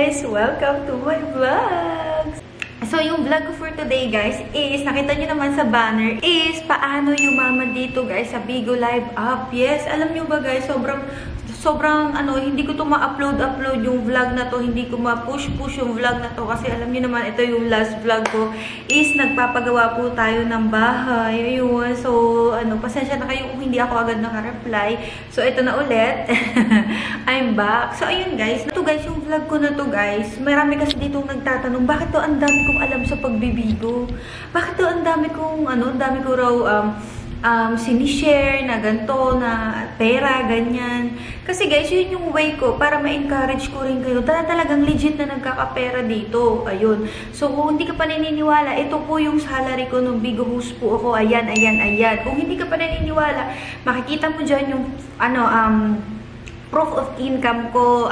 guys! Welcome to my vlog! So, yung vlog ko for today, guys, is, nakita nyo naman sa banner, is, paano yumaman dito, guys, sa Bigo Live app. Yes, alam nyo ba, guys, sobrang, hindi ko to ma-upload yung vlog na to, hindi ko ma-push yung vlog na to, kasi alam niyo naman, ito yung last vlog ko, is nagpapagawa po tayo ng bahay, ayun, so, pasensya na kayo kung hindi ako agad naka-reply, so, ito na ulit, I'm back, so, ayun guys, ito guys, yung vlog ko na to guys, marami kasi ditong nagtatanong, bakit to ang dami kong alam sa pagbibigo, bakit to ang dami kong, dami ko raw, sinishare na ganito, na pera, ganyan. Kasi guys, yun yung way ko para ma-encourage ko rin kayo. Talagang legit na nagkakapera dito. Ayun. So, kung hindi ka pa naniniwala, ito po yung salary ko nung Bigo host po ako. Ayan, ayan, ayan. Kung hindi ka pa naniniwala, makikita mo dyan yung, proof of income ko,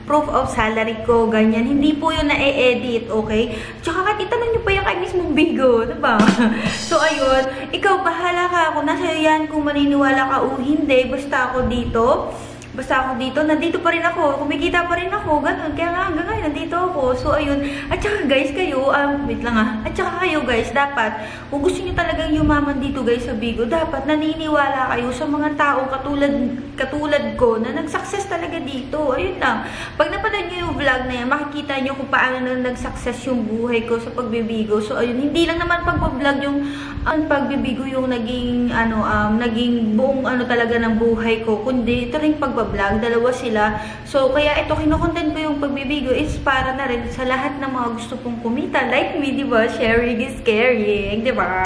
proof of salary ko, ganyan. Hindi po yun na-edit, okay? Tsaka itanong nyo pa yung kay mismong Bigo, diba? So, ayun. Ikaw, bahala ka. Kung nasa yan, kung maniniwala ka o hindi, basta ako dito. Nandito pa rin ako. Kumikita pa rin ako, ganun. Kaya nga, hanggang ngayon, nandito ako. So, ayun. At saka, guys, kayo, wait lang At saka kayo, guys, dapat, kung gusto nyo talagang yumaman dito, guys, sa Bigo, dapat naniniwala kayo sa mga tao katulad ko na nag-success talaga dito. Ayun lang. Pag napanood nyo yung vlog na yan, makikita nyo kung paano na nag-success yung buhay ko sa pagbibigo. So, ayun. Hindi lang naman pag-vlog yung pagbibigo yung naging, naging buong talaga ng buhay ko. Kundi, ito rin pagbablog. Dalawa sila. So, kaya ito, kinukontent ko yung pagbibigo is para na rin sa lahat ng mga gusto pong kumita. Like me, diba? Sharing is caring, diba?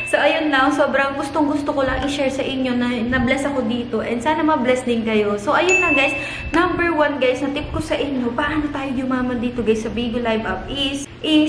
So, ayun lang. Sobrang gustong-gusto ko lang i-share sa inyo na na-bless ako dito. And sana ma-bless din kayo. So, ayun lang, guys. Number 1, guys, na tip ko sa inyo, paano tayo yumaman dito, guys, sa Bigo Live app is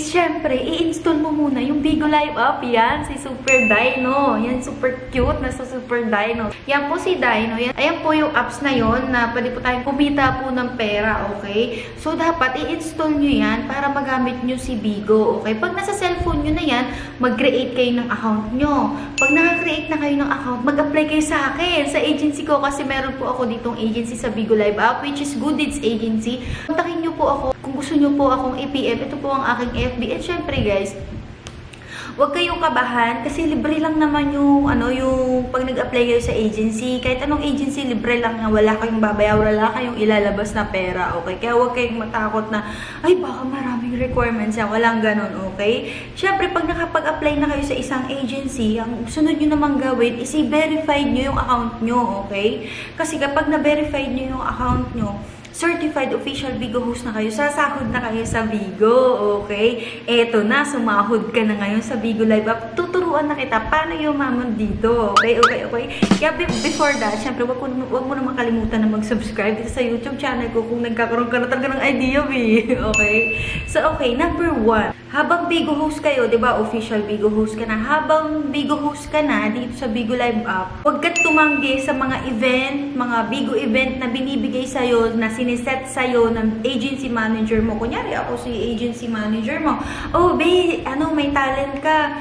syempre, i-install mo muna yung Bigo Live app. Yan, si Super Dino. Yan, super cute na sa Super Dino. Yan po si Dino. Yan, ayan po yung apps na yon na pwede po tayong kumita po ng pera, okay? So, dapat i-install nyo yan para magamit nyo si Bigo, okay? Pag nasa cellphone nyo na yan, mag-create kayo ng account nyo. Pag naka-create na kayo ng account, mag-apply kayo sa akin, sa agency ko, kasi meron po ako ditong agency sa Bigo Live app, which is Good Deeds Agency. Kontakin nyo po ako kung gusto nyo po akong i-PM. Ito po ang aking FB. And syempre, guys, huwag kayong kabahan kasi libre lang naman yung yung pag nag-apply kayo sa agency. Kahit anong agency, libre lang na wala kayong babayaw, wala kayong ilalabas na pera, okay? Kaya huwag kayong matakot na, ay baka maraming requirements yan. Walang ganun, okay? Siyempre, pag nakapag-apply na kayo sa isang agency, ang sunod nyo namang gawin is i-verify nyo yung account nyo, okay? Kasi kapag na-verify nyo yung account nyo, certified official Bigo host na kayo. Sasahod na kayo sa Bigo, okay? Eto na, sumahod ka na ngayon sa Bigo Live app. Tuturuan na kita paano yumaman dito, okay? Kaya before that, syempre, wag mo na makalimutan na mag-subscribe dito sa YouTube channel ko kung nagkakaroon ka na talaga ng idea, okay? So, okay, number 1. Habang Bigo host kayo, di ba, official Bigo host ka na. Habang Bigo host ka na dito sa Bigo Live app, huwag ka tumanggi sa mga event, mga Bigo event na binibigay sa'yo, na siniset sa'yo ng agency manager mo. Kunyari, ako si agency manager mo. Oh, babe, may talent ka.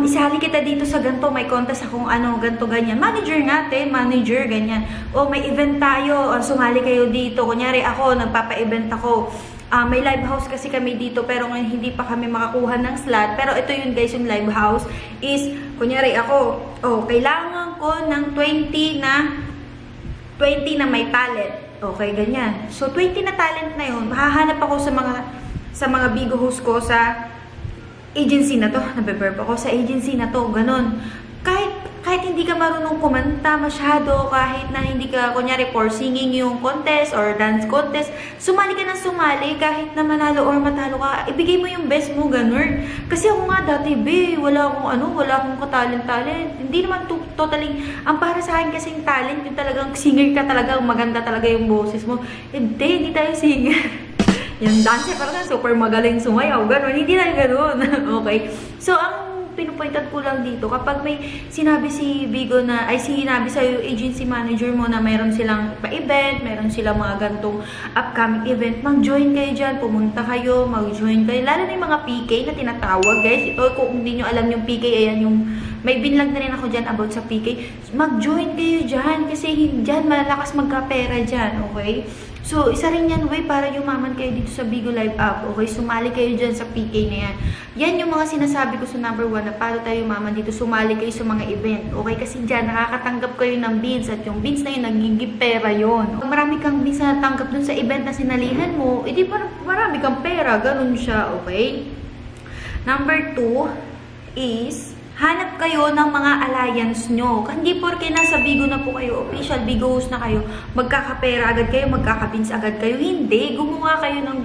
Isali kita dito sa ganito, may contest akong ganito, ganyan. Manager natin, manager, ganyan. O, may event tayo, sumali kayo dito. Kunyari, ako, nagpapa-event ako. May live house kasi kami dito, pero ngayon hindi pa kami makakuha ng slot. Pero ito yun, guys, yung live house is, kunyari ako, kailangan ko ng 20 na may talent. Okay, ganyan. So, 20 na talent na yun. Mahahanap ako sa mga Bigo host ko sa agency na to. Nabe-verb ako sa agency na to. Ganon. Kahit hindi ka marunong kumanta masyado, kahit na hindi ka, kunyari, for singing yung contest or dance contest, sumali ka na sumali, kahit na manalo or matalo ka, ibigay mo yung best mo, ganun. Kasi ako nga dati, wala akong katalent-talent. Hindi naman totally, ang para sa akin kasing talent, yung talagang singer ka talaga, maganda talaga yung boses mo. Hindi tayo singer. Yung dancer, parang super magaling sumayaw, ganun. Hindi tayo ganun. Okay. So, ang pinupointan ko lang dito, kapag may sinabi si Bigo na, sinabi sa agency manager mo na mayroon silang pa-event, mayroon silang mga gantong upcoming event, mag-join kayo dyan, pumunta kayo, mag-join kayo. Lalo na yung mga PK na tinatawag, guys. Ito, kung hindi nyo alam yung PK, ayan yung may binlag na rin ako dyan about sa PK. Mag-join kayo dyan kasi dyan malakas magkapera dyan, okay? So, isa rin yan way para yumaman kayo dito sa Bigo Live app, okay? Sumali kayo dyan sa PK na yan. Yan yung mga sinasabi ko sa number 1 na paano tayo yumaman dito. Sumali kayo sa mga event, okay? Kasi dyan, nakakatanggap kayo ng beans at yung beans na yun, nagiging pera yun. Kung marami kang beans na natanggap dun sa event na sinalihan mo, edi marami kang pera. Ganun siya, okay? Number 2 is hanap kayo ng mga alliance nyo. Hindi porke nasa Bigo na po kayo, official Bigo host na kayo, magkakapera agad kayo, magkakabins agad kayo. Hindi. Gumawa kayo ng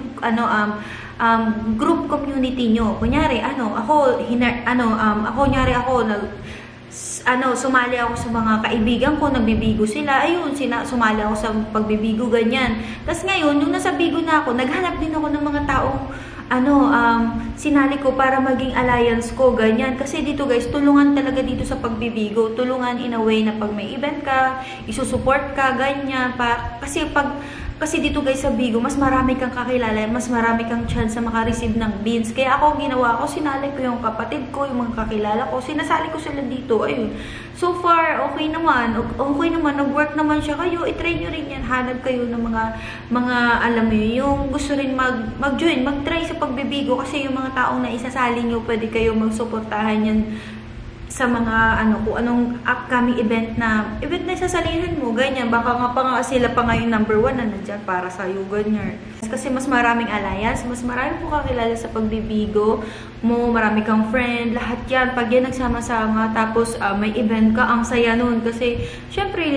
group community nyo. Kunyari, sumali ako sa mga kaibigan ko, nagbibigo sila. Ayun, sumali ako sa pagbibigo, ganyan. Tapos ngayon, nung nasa Bigo na ako, naghanap din ako ng mga taong sinali ko para maging alliance ko, ganyan. Kasi dito guys, tulungan talaga dito sa pagbibigo. Tulungan in a way na pag may event ka, isusupport ka, ganyan. Kasi dito guys sa Bigo, mas marami kang kakilala, mas marami kang chance na makareceive ng beans. Kaya ako, ginawa ko, sinali ko yung kapatid ko, yung mga kakilala ko, sinasali ko sila dito. Ayun. So far, okay naman. Okay naman, nag-work naman siya kayo. I-try nyo rin yan. Hanap kayo ng mga alam mo yun, yung gusto rin mag-join, mag-try sa pagbibigo. Kasi yung mga taong na isasali nyo, pwede kayo magsuportahan yan sa mga kung anong upcoming event na isasalihan mo, ganyan. Baka nga sila pa ngayon number 1 na nandyan para sa'yo, ganyan. Kasi mas maraming alliance, mas marami po kakilala sa pagbibigo mo, marami kang friend, lahat yan. Pag yan nagsama-sama, tapos may event ka, ang saya nun. Kasi, syempre,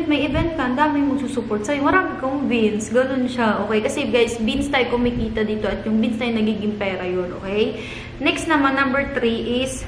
may event ka, ang dami magsusupport sa'yo, marami kang beans, ganun siya, okay? Kasi guys, beans tayo kumikita dito at yung beans tayo nagiging pera yun, okay? Next naman, number 3 is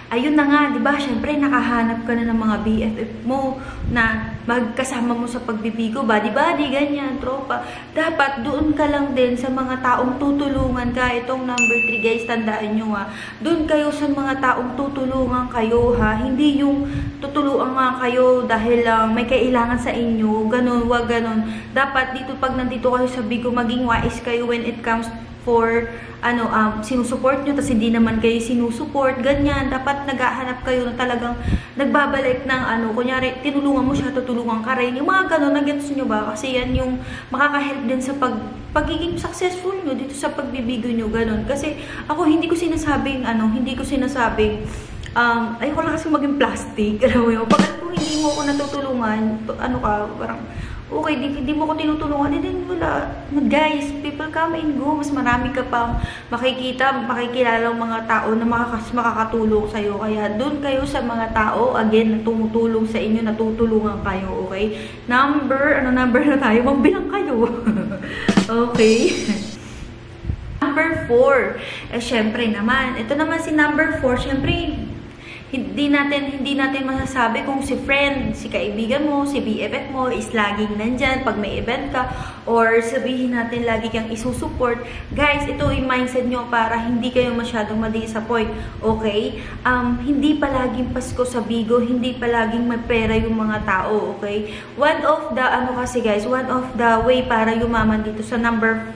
ayun na nga, di ba? Syempre, nakahanap ka na ng mga BFF mo na magkasama mo sa pagbibigo, body-body, ganyan, tropa. Dapat doon ka lang din sa mga taong tutulungan ka. Itong number 3, guys, tandaan nyo ha. Doon kayo sa mga taong tutulungan kayo, ha. Hindi yung tutulungan nga kayo dahil may kailangan sa inyo. Ganun, wag ganun. Dapat dito, pag nandito kayo sa Bigo, maging wise kayo when it comes for sinusupport nyo, tapos hindi naman kayo sinusupport, ganyan. Dapat naghahanap kayo na talagang nagbabalik ng kunyari, tinulungan mo siya, tutulungan ka rin. Yung mga gano'n, nag-gets nyo ba? Kasi yan yung makaka-help din sa pagiging successful nyo dito sa pagbibigo nyo, gano'n. Kasi ako, hindi ko sinasabing, ayoko lang kasi maging plastic, alam mo yun. Bakit kung hindi mo ako natutulungan, parang, okay, hindi mo ko tinutulungan, din wala. Guys, people come and go. Mas marami ka pang makikilala ng mga tao na makakatulong sa'yo. Kaya doon kayo sa mga tao, again, na tumutulong sa inyo, natutulungan kayo, okay? Number na tayo? Magbilang kayo. Okay. Number 4. Syempre naman, ito naman si number 4, syempre, hindi natin masasabi kung si friend, si kaibigan mo, si BFF mo is laging nandyan pag may event ka, or sabihin natin lagi kang isusupport. Guys, ito yung mindset nyo para hindi kayo masyadong ma-disappoint, okay? Hindi palaging Pasko sa Bigo, hindi palaging may pera yung mga tao, okay? One of the way para yumaman dito sa number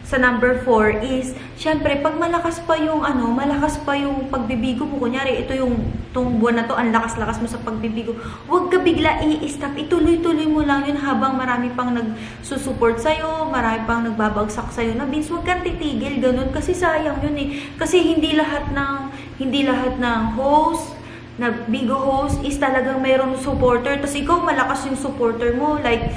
4 is, syempre, pag malakas pa yung pagbibigo mo, kunyari, itong buwan na to, ang lakas-lakas mo sa pagbibigo, huwag ka bigla i-stop, ituloy-tuloy mo lang yun habang marami pang nagsusupport sa'yo, marami pang nagbabagsak sa'yo na beans, huwag kang titigil, ganun, kasi sayang yun eh. Kasi hindi lahat ng host, na Bigo host is talagang mayroong supporter, tapos ikaw malakas yung supporter mo, like,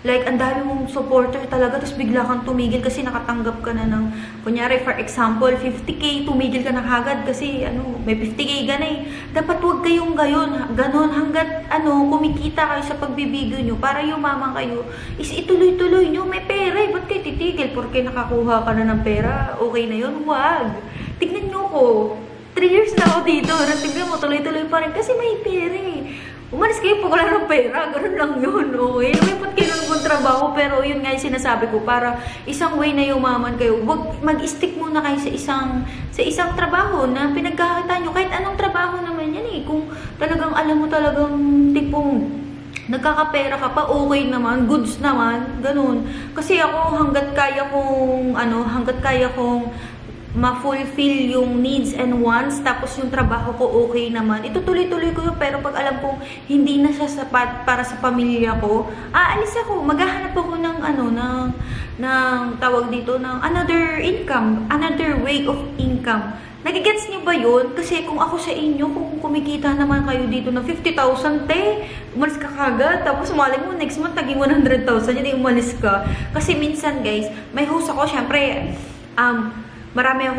ang dami mong supporter talaga, tapos bigla kang tumigil kasi nakatanggap ka na ng, kunyari, for example, 50K, tumigil ka na kagad kasi, may 50K ka na eh. Dapat huwag kayong ganon, hanggat, kumikita kayo sa pagbibigo nyo, para yumaman kayo, is ituloy-tuloy nyo, may pera eh, ba't kayo titigil? Porque nakakuha ka na ng pera, okay na yun, huwag. Tignan nyo ko, 3 years na ako dito, tignan mo, tuloy-tuloy pa rin, kasi may pera eh. Umalis kayo pag wala ng pera, ganun lang yun, okay? Lumipot kayo ng trabaho, pero yun nga yung sinasabi ko, para isang way na yumaman kayo, wag mag-stick muna kayo sa isang trabaho na pinagkakita nyo, kahit anong trabaho naman yan eh, kung talagang alam mo talagang tipong nagkakapera ka pa, okay naman, goods naman, ganun. Kasi ako hanggat kaya kong ma-fulfill yung needs and wants, tapos yung trabaho ko okay naman, itutuloy-tuloy ko yun. Pero pag alam kong hindi na siya sapat para sa pamilya ko, aalis ako, maghahanap ako ng tawag dito, ng another income, another way of income. Nagigets niyo ba yun? Kasi kung ako sa inyo, kung kumikita naman kayo dito ng 50,000, umalis ka kagad. Tapos malay mo, next month, naging 100,000, hindi umalis ka. Kasi minsan, guys, may host ako, syempre, marami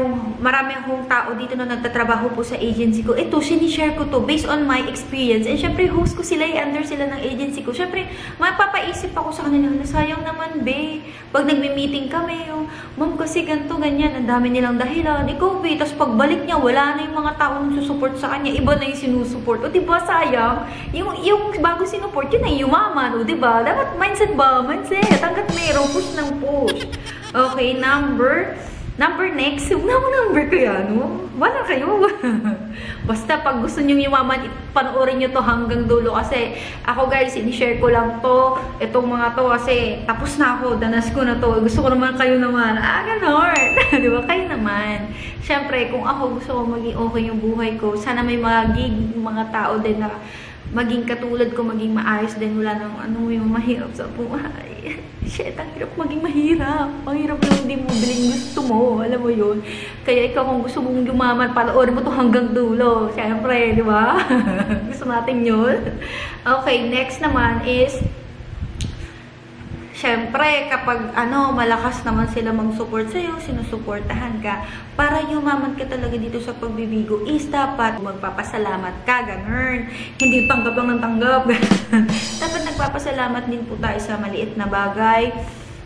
akong tao dito na nagtatrabaho po sa agency ko. Ito, sinishare ko to based on my experience. And syempre, host ko sila, under sila ng agency ko. Syempre, mapapaisip ako sa kanila, sayang naman, be. Pag nagme-meeting kami, ma'am, kasi ganito, ganyan, ang dami nilang dahilan. Ikaw, be, tapos pagbalik niya, wala na yung mga taong susupport sa kanya. Iba na yung sinusupport. O, diba, sayang? Yung bago sinupport, yun ay yumaman. O, diba? Dapat mindset ba? Mindset. Hanggat mayroong push ng push. Okay, Number next, number ko yan, no? Wala kayo. Basta pag gusto nyo yumaman, panoorin nyo to hanggang dulo. Kasi ako guys, in-share ko lang to. Itong mga to kasi tapos na ako, danas ko na to. Gusto ko naman kayo naman. Ganon. Diba? Kayo naman. Siyempre, kung ako gusto ko maging okay yung buhay ko, sana may mga tao din na maging katulad ko, maging maayos din. Wala nang yung mahirap sa buhay. Shit, ang hirap maging mahirap. Ang hirap yung hindi mo bilhin gusto mo. Alam mo yun. Kaya ikaw kung gusto mong yumaman, panoorin mo to hanggang dulo. Siyempre, di ba? Gusto natin yun. Okay, next naman is, siyempre, kapag malakas naman sila mag-support sa'yo, sinusuportahan ka, para yumaman ka talaga dito sa pagbibigo, is dapat magpapasalamat ka, ganun. Hindi tanggap lang ng tanggap. Dapat nagpapasalamat din po tayo sa maliit na bagay.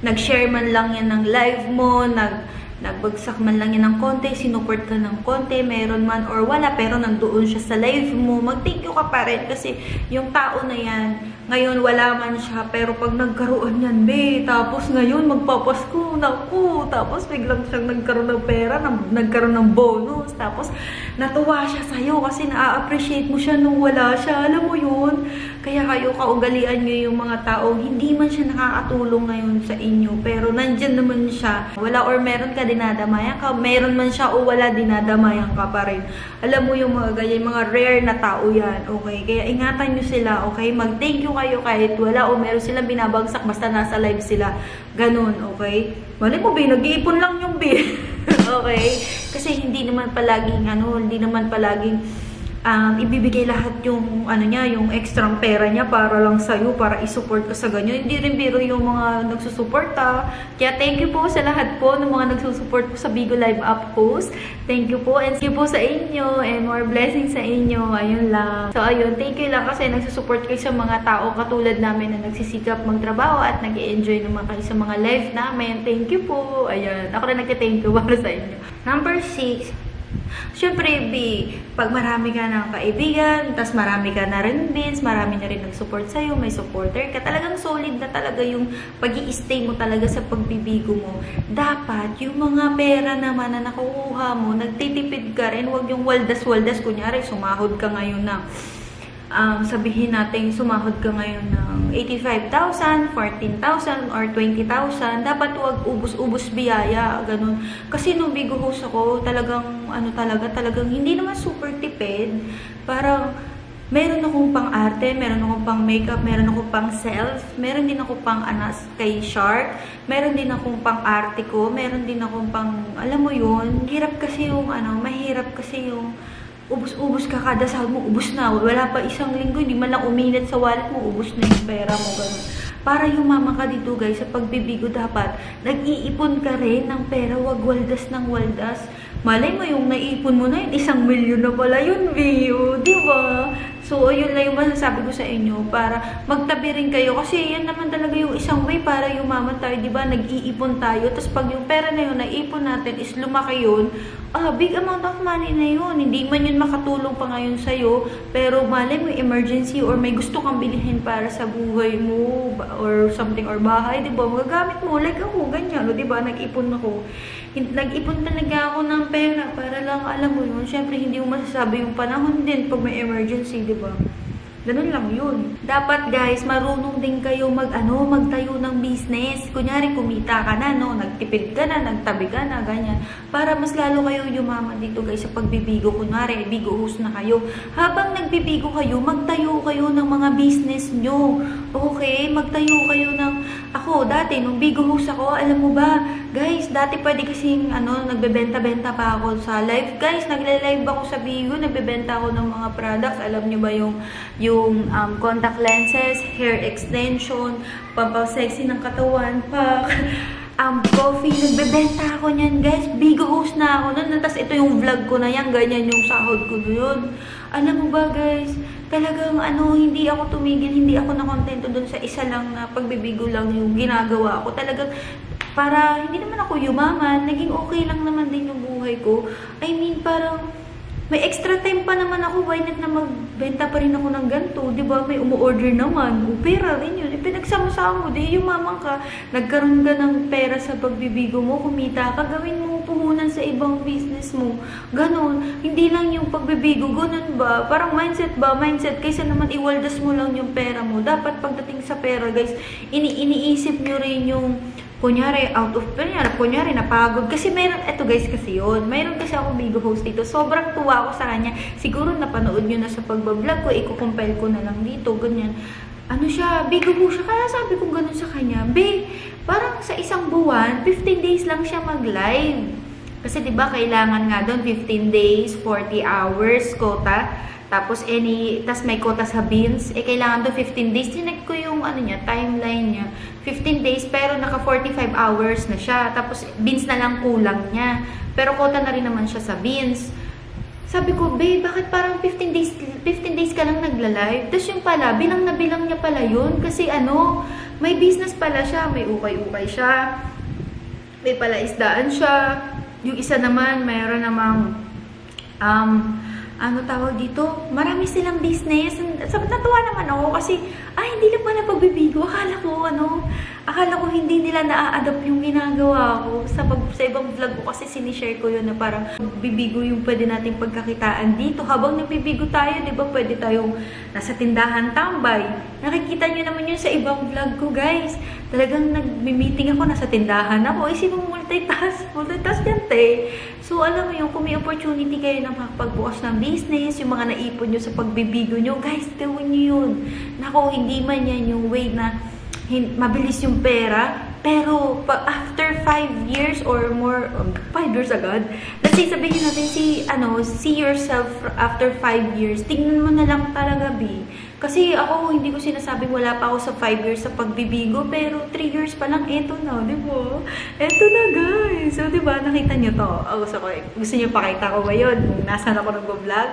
Nag-share man lang yan ng live mo, nagbagsak man lang yan ng konti, sinuport ka ng konti, meron man or wala, pero nandoon siya sa live mo, mag-thank you ka pa rin kasi yung tao na yan, ngayon wala man siya, pero pag nagkaroon yan, be, tapos ngayon magpapasko, naku, tapos biglang siyang nagkaroon ng pera, nagkaroon ng bonus, tapos natuwa siya sa'yo kasi na-appreciate mo siya nung wala siya, alam mo yun? Kaya kayo, kaugalian nyo yung mga tao, hindi man siya nakakatulong ngayon sa inyo, pero nandyan naman siya, wala or meron ka dinadamayan ka, meron man siya o wala, dinadamayan ka pa rin. Alam mo yung mga ganyan, mga rare na tao yan, okay? Kaya ingatan nyo sila, okay? Mag-thank you kayo kahit wala o meron silang binabagsak basta nasa live sila. Ganun, okay? Mali mo, be, nag-iipon lang yung be. Okay? Kasi hindi naman palaging, ibibigay lahat yung yung extra pera niya para lang sa'yo, para isupport ka sa ganyan. Hindi rin biro yung mga nagsusuporta. Kaya thank you po sa lahat po ng mga nagsusupport po sa Bigo Live Up Host. Thank you po and thank you po sa inyo and more blessings sa inyo. Ayun lang. So ayun, thank you lang kasi nagsusupport kayo sa mga tao katulad namin na nagsisikap magtrabaho at nag-i-enjoy naman kayo sa mga live namin. Thank you po. Ayun. Ako na nagka-thank you para sa inyo. Number 6. Siyempre, pag marami ka ng kaibigan, tas marami ka na rin bins, marami na rin nag-support sa'yo, may supporter ka, talagang solid na talaga yung pag-i-stay mo talaga sa pagbibigo mo. Dapat, yung mga pera naman na nakukuha mo, nagtitipid ka rin, huwag yung waldas-waldas. Kunyari, sumahod ka ngayon na sabihin natin, sumahod ka ngayon ng 85,000, 14,000, or 20,000, dapat huwag ubus-ubus biyaya, ganun. Kasi nung Bigo host ako, talagang, talagang hindi naman super tipid. Parang, meron akong pang-arte, meron akong pang-makeup, meron akong pang-self, meron din akong pang-anas kay Shark, meron din akong pang-arte ko, meron din akong pang, alam mo yun, hirap kasi yung, mahirap kasi yung, ubus-ubus ka kada sahod mo, ubus na. Wala pa isang linggo, hindi man lang uminit sa wallet mo, ubus na yung pera mo, ganun. Para yumaman ka dito, guys, sa pagbibigo dapat, nag-iipon ka rin ng pera, wag waldas ng waldas. Malay mo yung naipon mo na yun, 1,000,000 na pala yun, Vio, diba? So, ayun lang yung masasabi ko sa inyo, para magtabi rin kayo. Kasi yan naman talaga yung isang way para yumaman tayo, diba? Nag-iipon tayo. Tapos pag yung pera na yun, naipon natin, is lumaki yun, big amount of money na yun. Hindi man yun makatulong pa ngayon sa'yo, pero malay mo emergency or may gusto kang bilihin para sa buhay mo, or something, or bahay, diba? Magagamit mo, like ako, ganyan, diba? Nag-ipon ako. Nag-ipon talaga ako ng pera para lang, alam mo yun, syempre hindi mo masasabi yung panahon din pag may emergency, diba? Ganun lang yun. Dapat guys, marunong din kayo magtayo ng business. Kunyari, kumita ka na, no? Nagtipid ka na, nagtabi ka na, ganyan. Para mas lalo kayo yumaman dito guys sa pagbibigo. Kunyari, bigo host na kayo. Habang nagbibigo kayo, magtayo kayo ng mga business nyo. Okay? Magtayo kayo ng... Ako, dati, nung bigo host ako, alam mo ba, guys, dati pwede kasing, nagbebenta-benta pa ako sa live. Guys, nagle-live ako sa bigo, nagbebenta ako ng mga products. Alam nyo ba yung contact lenses, hair extension, pampasexy ng katawan, coffee, nagbebenta ako niyan, guys. Bigo host na ako nun. Tapos ito yung vlog ko na yan, ganyan yung sahod ko yun. Alam mo ba, guys, talagang hindi ako tumigil, hindi ako nakontento dun sa isa lang na pagbibigo lang yung ginagawa ko. Talagang, para hindi naman ako yumaman, naging okay lang naman din yung buhay ko. I mean, parang, may extra time pa naman ako, why not na magbenta pa rin ako ng ganito, di ba? May umu-order naman, pera rin yun. Pinagsama-sama mo, di yumaman ka, nagkaroon ka ng pera sa pagbibigo mo, kumita ka, gawin mo puhunan sa ibang business mo. Ganon, hindi lang yung pagbibigo, ganon ba? Parang mindset, kaysa naman iwaldas mo lang yung pera mo. Dapat pagdating sa pera, guys, iniisip nyo rin yung kunyari, kunyari, napagod. Kasi meron, eto guys, kasi yun. Meron kasi ako bigo host dito. Sobrang tuwa ako sa kanya. Siguro napanood nyo na sa pagbablog ko, iko-compile ko na lang dito, ganyan. Bigo host siya. Kaya sabi ko ganun sa kanya, parang sa isang buwan, 15 days lang siya mag-live. Kasi diba, kailangan nga doon 15 days, 40 hours, quota. Tapos may quota sa beans, kailangan doon 15 days. Tinek ko yung timeline niya. 15 days, pero naka 45 hours na siya. Tapos beans na lang kulang niya. Pero quota na rin naman siya sa beans. Sabi ko, bakit parang 15 days ka lang nagla-live? Tapos yung pala, bilang na bilang niya pala yun. Kasi may business pala siya, may ukay-ukay siya, may palaisdaan siya. Yung isa naman, mayroon namang tawag dito? Marami silang business. Natuwa naman ako kasi, hindi lang pala pagbibigo. Akala ko hindi nila na-adapt yung ginagawa ko. Sa ibang vlog ko kasi sinishare ko yun na parang bibigo yung pwede nating pagkakitaan dito. Habang nagbibigo tayo, di ba pwede tayong nasa tindahan tambay. Nakikita nyo naman yun sa ibang vlog ko, guys. Talagang nag-meeting ako, nasa tindahan ako. Sino multitask? Multitask yan, te. So, alam mo yun, kung may opportunity kayo na makapagbukas ng business, yung mga naipon nyo sa pagbibigo nyo, guys, gawin nyo yun. Naku, hindi man yan yung way na mabilis yung pera, pero after 5 years or more, 5 years agad, let's say, sabihin natin, see yourself after 5 years, tingnan mo na lang talaga, Kasi ako, hindi ko sinasabing wala pa ako sa 5 years sa pagbibigo, pero 3 years pa lang, eto na, di ba? Eto na, guys. So, di ba, nakita nyo to. Gusto nyo pakita ko ba yun? Kung nasan ako nag-vlog,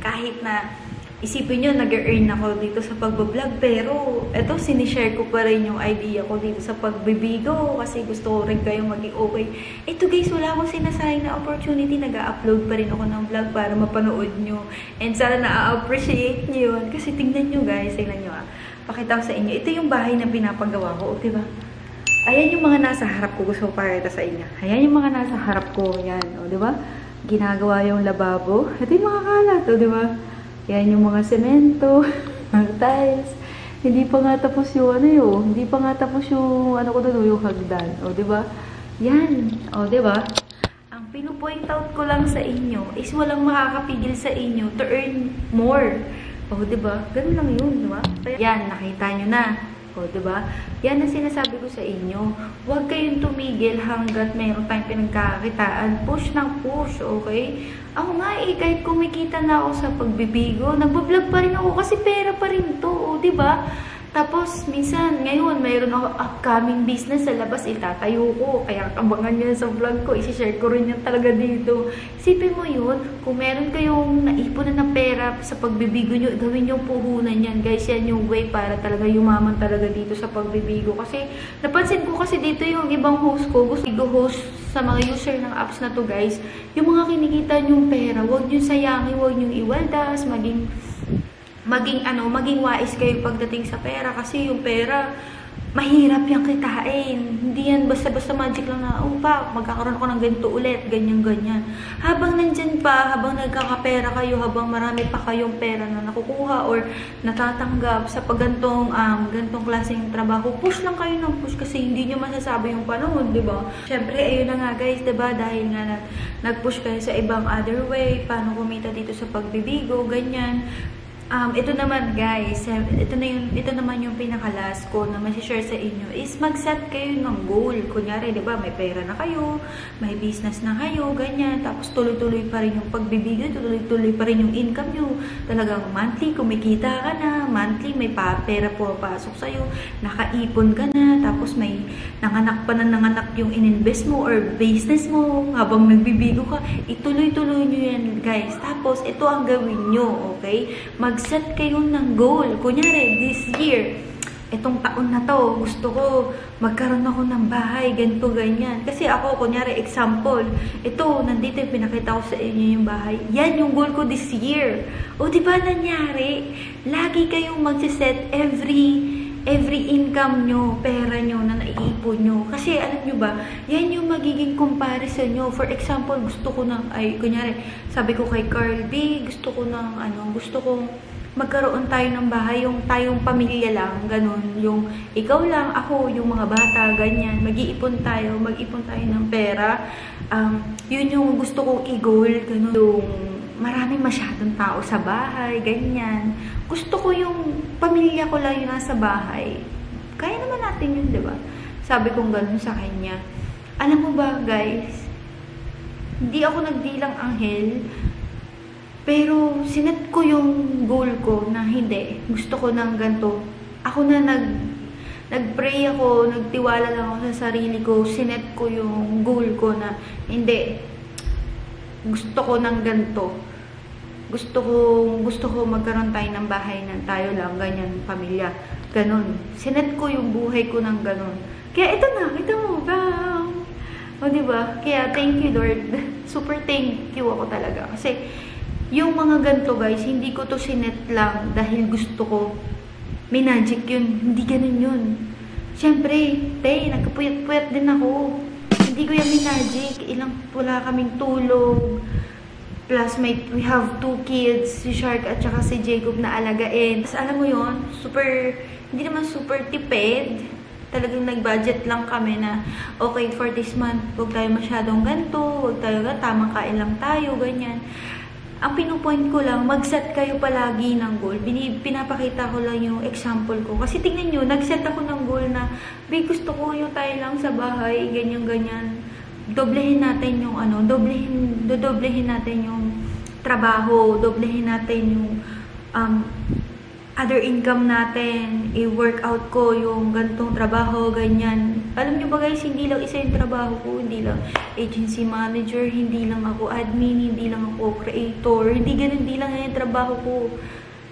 kahit na isipin nyo, nag-earn ako dito sa pagbablog, pero eto, sinishare ko pa rin yung idea ko dito sa pagbibigo kasi gusto ko rin kayong maging okay. Ito guys, wala akong sinasayang na opportunity, nag-upload pa rin ako ng vlog para mapanood nyo. And sana na-appreciate nyo yun. Kasi tingnan nyo guys, tingnan nyo pakita ko sa inyo. Ito yung bahay na pinapagawa ko, diba? Ayan yung mga nasa harap ko, gusto ko pakita sa inyo. Ayan yung mga nasa harap ko, yan, diba? Ginagawa yung lababo. Ito yung mga kalat, diba? Yan yung mga semento, mga tiles. Hindi pa nga tapos yung hindi pa nga tapos yung yung hagdan. Di ba? Yan. Di ba? Ang pinupoint out ko lang sa inyo is walang makakapigil sa inyo to earn more. Di ba? Ganun lang yun, di ba? Yan, nakita nyo na. Di ba? Yan ang sinasabi ko sa inyo. Huwag kayong tumigil hanggat mayroon tayong pinagkakakitaan. Push ng push, okay? Ako nga kahit kumikita na ako sa pagbibigo, nagbablog pa rin ako kasi pera pa rin to, di ba? Tapos, minsan, ngayon, mayroon ako upcoming business sa labas, itatayo ko. Kaya abangan nyo sa vlog ko, isishare ko rin yan talaga dito. Isipin mo yun, kung meron kayong naipon na ng pera sa pagbibigo nyo, gawin yung puhunan yan. Guys, yan yung way para talaga yumaman talaga dito sa pagbibigo. Kasi, napansin ko kasi dito yung ibang host ko, gusto host sa mga user ng apps na to guys, yung mga kinikita nyong pera, huwag nyo sayangin, huwag nyo iwaldas, maging wais kayo pagdating sa pera kasi yung pera mahirap yung kitain. Hindi yan basta-basta magic lang na, magkakaroon ako ng ganito ulit, ganyan-ganyan. Habang nandyan pa, habang nagkakapera kayo, habang marami pa kayong pera na nakukuha or natatanggap sa gantong klaseng trabaho, push lang kayo ng push kasi hindi nyo masasabi yung panahon, di ba? Syempre, ayun na nga guys, di ba? Dahil nga nag-push kayo sa ibang other way, paano kumita dito sa pagbibigo, ganyan. Ito naman guys, ito naman yung pinaka-last ko na masishare sa inyo is mag-set kayo ng goal. Kunyari, di ba, may pera na kayo, may business na kayo, ganyan. Tapos tuloy-tuloy pa rin yung pagbibigay, tuloy-tuloy pa rin yung income nyo. Talagang monthly, kumikita ka na, monthly, may pera po pasok sa'yo, nakaipon ka na, tapos may nanganak pa na nanganak yung ininvest mo or business mo habang nagbibigo ka. Ituloy-tuloy nyo yan guys. Tapos, ito ang gawin nyo, okay? Mag-set kayo ng goal. Kunyari, this year, itong taon na to, gusto ko magkaroon ako ng bahay, ganito, ganyan. Kasi ako, kunyari, example, ito, nandito yung pinakita ko sa inyo yung bahay. Yan yung goal ko this year. O, diba nangyari? Lagi kayong mag-set every income nyo, pera nyo na naiipon nyo. Kasi, alam nyo ba, yan yung magiging comparison nyo. For example, gusto ko kunyari, sabi ko kay Carl B, gusto kong magkaroon tayo ng bahay, yung tayong pamilya lang, ganun. Yung ikaw lang, ako, yung mga bata, ganyan. Mag-iipon tayo ng pera. Yun yung gusto kong i-goal, ganun. Yung maraming masyadong tao sa bahay, ganyan. Gusto ko yung pamilya ko lang yung nasa bahay. Kaya naman natin yun, di ba? Sabi kong ganun sa kanya. Alam mo ba, guys, hindi ako nagdilang anghel, pero sinet ko yung goal ko na hindi. Gusto ko ng ganito. Ako na nag-pray ako, nagtiwala lang ako sa sarili ko, sinet ko yung goal ko na hindi. Gusto ko ng ganito. Gusto ko magkaroon tayo ng bahay na tayo lang, ganyan, pamilya. Ganon. Sinet ko yung buhay ko ng ganon. Kaya ito na, kita mo, bang! O, diba? Kaya thank you, Lord. Super thank you ako talaga. Kasi, yung mga ganito guys, hindi ko to sinet lang dahil gusto ko. May magic yun. Hindi ganun yun. Siyempre, nagkapuyat-puyat din ako. Hindi ko yan may magic. Wala kaming tulog. Plus, we have 2 kids, si Shark at saka si Jacob na alagain. Tapos alam mo yun, hindi naman super tipid. Talagang nag-budget lang kami na, okay, for this month, huwag tayo masyadong ganito, huwag tayo tamang kain lang tayo, ganyan. Ang pinupoint ko lang, mag-set kayo palagi ng goal. Pinapakita ko lang yung example ko. Kasi tingnan nyo, nag-set ako ng goal na, gusto ko yung tayo lang sa bahay, ganyan-ganyan. Doblehin natin yung dodoblehin natin yung trabaho, doblehin natin yung other income natin, i-workout ko yung gantong trabaho, ganyan. Alam nyo ba guys, hindi lang isa yung trabaho ko, hindi lang agency manager, hindi lang ako admin, hindi lang ako creator, hindi lang yung trabaho ko.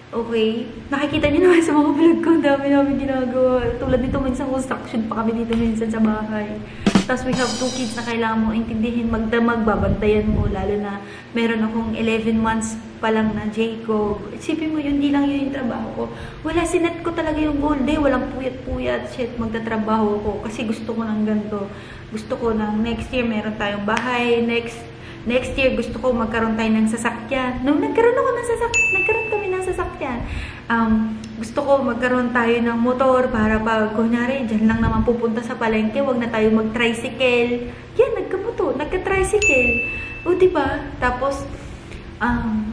Okay? Nakikita nyo naman sa mga vlog ko, dami namin ginagawa. Tulad nito, minsan construction pa kami dito minsan sa bahay. Tapos we have 2 kids na kailangan mo intindihin, magdamag, babantayan mo, lalo na meron akong 11 months pa lang na Jacob. Isipin mo yun, hindi lang yun yung trabaho ko. Wala, sinet ko talaga yung goal. Walang puyat-puyat, shit, magtatrabaho ko. Kasi gusto ko ng ganito. Gusto ko ng next year meron tayong bahay, next year gusto ko magkaroon tayo ng sasakyan. Nung nagkaroon kami ng sasakyan. Gusto ko magkaroon tayo ng motor para pag, kunyari, dyan lang naman pupunta sa palengke, wag na tayo mag-tricycle. Yan, nagka-tricycle. O, diba? Tapos,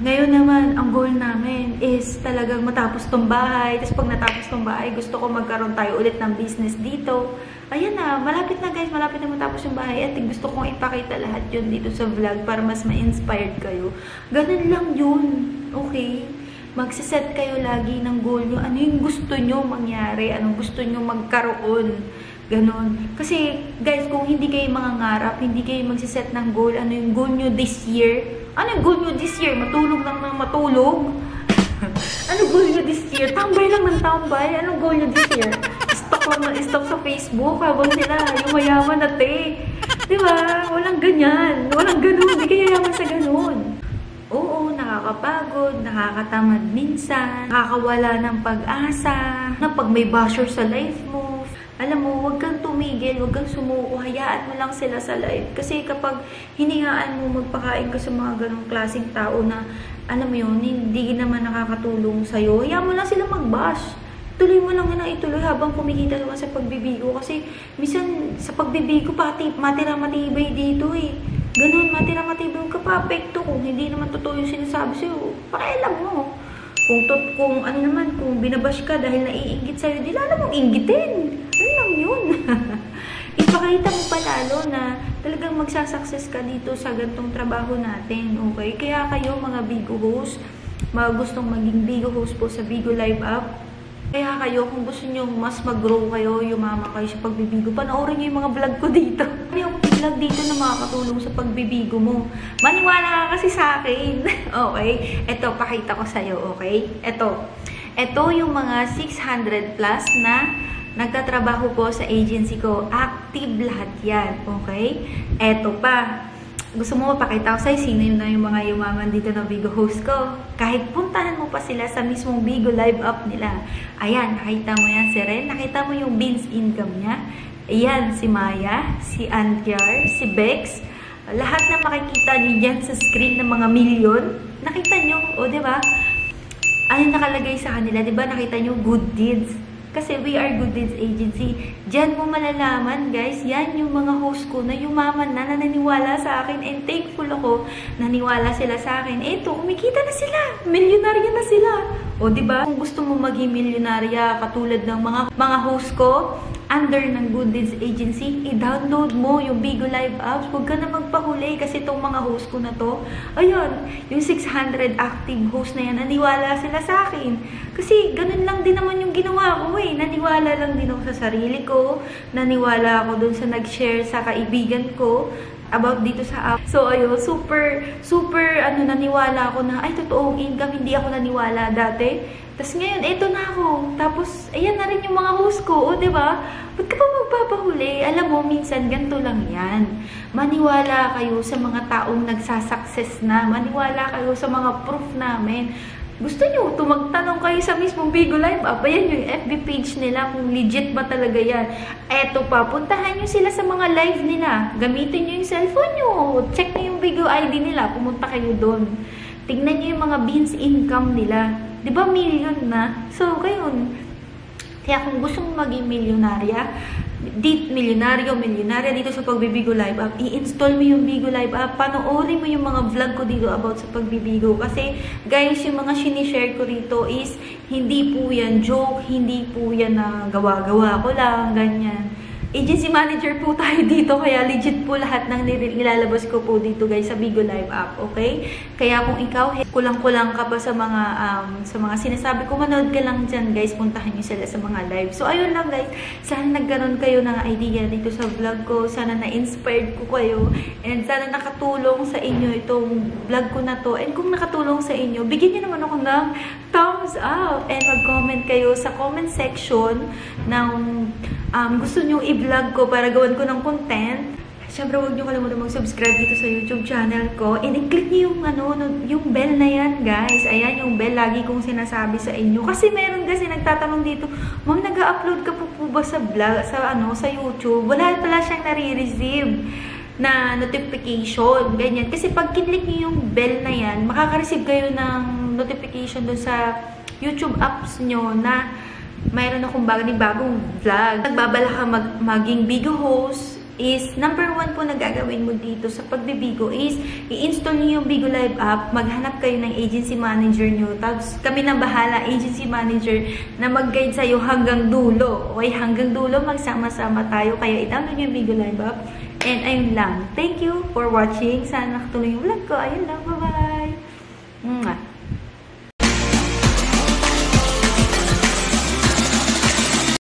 ngayon naman, ang goal namin is talagang matapos tong bahay. Tapos pag natapos tong bahay, gusto ko magkaroon tayo ulit ng business dito. Ayan na, malapit na guys, malapit na matapos yung bahay. At gusto kong ipakita lahat yun dito sa vlog para mas ma-inspired kayo. Ganun lang yun. Okay? Magsiset kayo lagi ng goal nyo. Ano yung gusto nyo mangyari? Anong gusto nyo magkaroon? Ganon. Kasi, guys, kung hindi kayo mangangarap, hindi kayo magsiset ng goal, ano yung goal nyo this year? Ano yung goal nyo this year? Matulog lang ng matulog? Ano goal nyo this year? Tambay lang ng tambay? Anong goal nyo this year? Stock lang ng stock sa Facebook habang sila yung mayaman na te. Diba? Walang ganyan. Walang ganun. Hindi kayo yaman sa ganun. Oo, nakakapagod, nakakatamad minsan, nakakawala ng pag-asa, na pag may basher sa life mo, alam mo, huwag kang tumigil, huwag kang sumuko, hayaan mo lang sila sa live. Kasi kapag hinayaan mo magpakain ka sa mga ganong klaseng tao na, alam mo yun, hindi naman nakakatulong sa'yo, hayaan mo lang sila mag-bash. Tuloy mo lang na ituloy habang kumikita ka sa pagbibigo. Kasi, minsan, sa pagbibigo, matira-matibay dito eh. Ganun, matira-matibay ka pa, apekto kung hindi naman totoo yung sinasabi sa'yo. Pakialam mo. Kung ano naman, kung binabash ka dahil naiinggit sa'yo, di lalo mong inggitin. Ano lang yun? Ipakita mo palalo na talagang magsasucess ka dito sa gantong trabaho natin, okay? Kaya kayo mga Bigo host, mga gustong maging Bigo host po sa Bigo Live app, kaya kayo, kung gusto nyo mas mag-grow kayo, yumama kayo sa pagbibigo, panoorin nyo yung mga vlog ko dito. Yung vlog dito na makakatulong sa pagbibigo mo. Maniwala ka kasi sa akin. Okay? Ito, pakita ko sa'yo, okay? Ito yung mga 600 plus na nagtatrabaho po sa agency ko. Active lahat yan, okay? Ito pa. Gusto mo mapakita ko sa'yo sino yun na yung mga yumaman dito na Bigo host ko. Kahit puntahan mo pa sila sa mismong Bigo Live app nila. Ayan, nakita mo yan si Ren. Nakita mo yung Beans income niya. Ayan, si Maya, si Antiar, si Bex. Lahat na makikita niyo dyan sa screen ng mga milyon. Nakita niyo, o diba? Ano nakalagay sa kanila? Diba nakita niyo good deeds? Kasi we are Good Deeds Agency. Diyan mo malalaman, guys. Yan yung mga host ko na yumaman na naniniwala sa akin. And thankful ako, naniwala sila sa akin. Eto, kumikita na sila. Milyonarya na sila. O, diba? Kung gusto mo maging milyonarya, katulad ng mga host ko, under ng Good Deeds Agency, i-download mo yung Bigo Live apps. Huwag ka na magpahuli kasi itong mga host ko na to, ayun, yung 600 active host na yan, naniwala sila sa akin. Kasi ganun lang din naman yung ginawa ko eh. Naniwala lang din ako sa sarili ko, naniwala ako dun sa nag-share sa kaibigan ko about dito sa app. So, ayun, super, naniwala ako na, ay, totoong income, hindi ako naniwala dati. Tapos ngayon, eto na ako. Tapos, ayan na rin yung mga host ko, o, diba? Ba't ka pa magpapahuli? Alam mo, minsan, ganito lang yan. Maniwala kayo sa mga taong nagsasucess na. Maniwala kayo sa mga proof namin. Gusto nyo, magtanong kayo sa mismong Bigo Live app. Ayan yung FB page nila, kung legit ba talaga yan. Eto pa, puntahan nyo sila sa mga live nila. Gamitin nyo yung cellphone nyo. Check nyo yung Bigo ID nila. Pumunta kayo doon. Tignan nyo yung mga Beans income nila. Diba million na? So, gayon. Kaya kung gusto mong maging milyonarya dito sa Pagbibigo Live app, i-install mo yung Bigo Live app, panoorin mo yung mga vlog ko dito about sa pagbibigo. Kasi, guys, yung mga sinishare ko rito is, hindi po yan joke, hindi po yan na gawa-gawa ko lang, ganyan. Agency manager po tayo dito, kaya legit po lahat ng nilalabas ko po dito, guys, sa Bigo Live app, okay? Kaya kung ikaw, kulang-kulang ka pa sa mga sinasabi ko, manood ka lang dyan, guys, puntahan nyo sila sa mga live. So, ayun lang, guys, sana nagkaroon kayo ng idea dito sa vlog ko, sana na-inspired ko kayo, and sana nakatulong sa inyo itong vlog ko na to, and kung nakatulong sa inyo, bigyan nyo naman ako ng thumbs up, and mag-comment kayo sa comment section ng gusto nyo i-vlog ko para gawan ko ng content. Siyempre, huwag nyo kalimutan mag-subscribe dito sa YouTube channel ko. And i-click nyo yung bell na yan, guys. Ayan, yung bell lagi kong sinasabi sa inyo. Kasi meron kasi nagtatanong dito, Ma'am, nag-upload ka po ba sa vlog, sa YouTube? Wala pala siyang nare-receive na notification, ganyan. Kasi pag kinlik nyo yung bell na yan, makaka-receive kayo ng notification dun sa YouTube apps nyo na mayroon akong bagong vlog. Nagbabala ka maging Bigo host is, number 1 po na gagawin mo dito sa pagbibigo is, i-install niyo yung Bigo Live app, maghanap kayo ng agency manager nyo, tapos kami na bahala, agency manager, na mag-guide sa'yo hanggang dulo. Okay, hanggang dulo, magsama-sama tayo, kaya i-download niyo yung Bigo Live app. And ayun lang. Thank you for watching. Sana nakatuloy yung vlog ko. Ayun lang. Bye-bye!